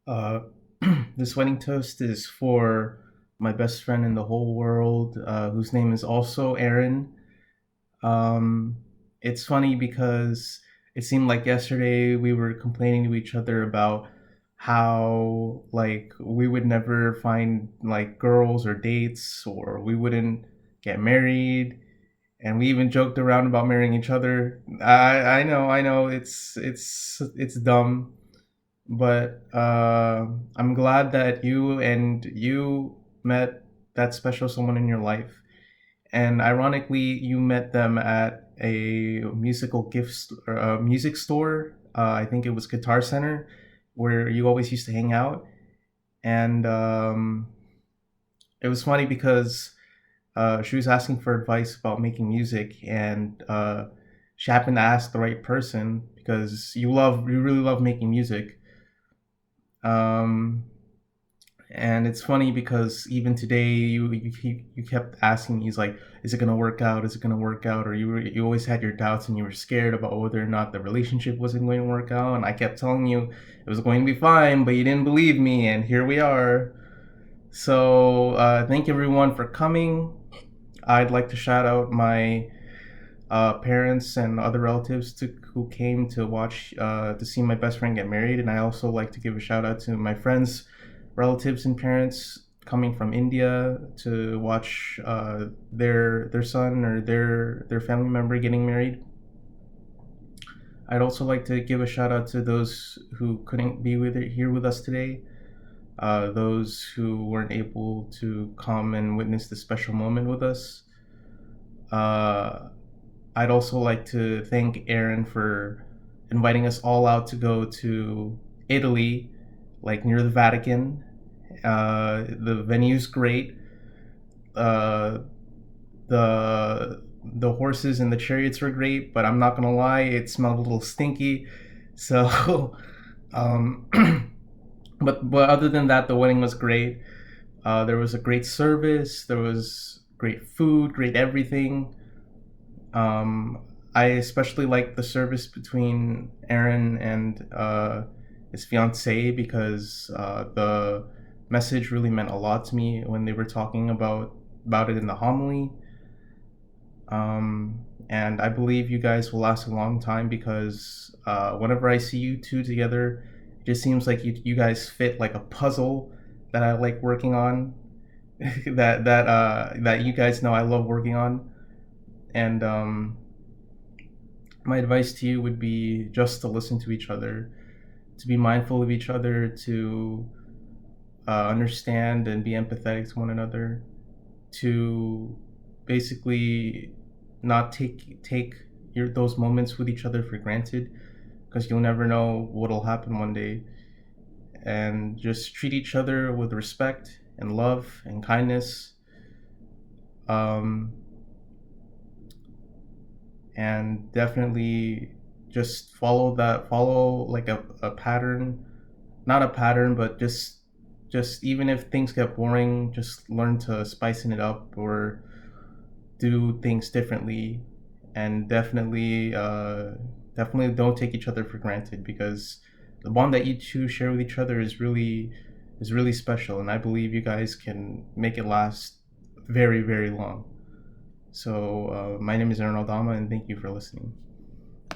Uh, this wedding toast is for my best friend in the whole world, whose name is also Aaron. Um, it's funny because it seemed like yesterday we were complaining to each other about how like we would never find like girls or dates, or we wouldn't get married, and we even joked around about marrying each other. I know, it's dumb, but I'm glad that you met that special someone in your life. And ironically, you met them at a music store. I think it was Guitar Center, where you always used to hang out. And it was funny because she was asking for advice about making music, and she happened to ask the right person because you really love making music. Um, and it's funny because even today you kept asking me, he's like, is it gonna work out, is it gonna work out, or you always had your doubts and you were scared about whether or not the relationship wasn't going to work out, and I kept telling you it was going to be fine, but you didn't believe me, and here we are. So thank everyone for coming. I'd like to shout out my parents and other relatives who came to watch to see my best friend get married, and I also like to give a shout out to my friends, relatives, and parents coming from India to watch their son or their family member getting married. I'd also like to give a shout out to those who couldn't be here with us today, those who weren't able to come and witness this special moment with us. Uh, I'd also like to thank Aaron for inviting us all out to go to Italy, like near the Vatican. The venue's great. Uh, the horses and the chariots were great, but I'm not gonna lie, it smelled a little stinky. So, um, but other than that, the wedding was great. There was a great service. There was great food, great everything. Um, I especially like the service between Aaron and his fiancee because the message really meant a lot to me when they were talking about it in the homily. And I believe you guys will last a long time because whenever I see you two together, it just seems like you guys fit like a puzzle that I like working on. That you guys know I love working on. And my advice to you would be just to listen to each other, to be mindful of each other, to understand and be empathetic to one another, to basically not take those moments with each other for granted, because you'll never know what'll happen one day, and just treat each other with respect and love and kindness. Um, and definitely just follow like a pattern, not a pattern, but just even if things get boring, just learn to spicing it up or do things differently. And definitely don't take each other for granted, because the bond that you two share with each other is really special, and I believe you guys can make it last very long. So my name is Aaron Aldama, and thank you for listening.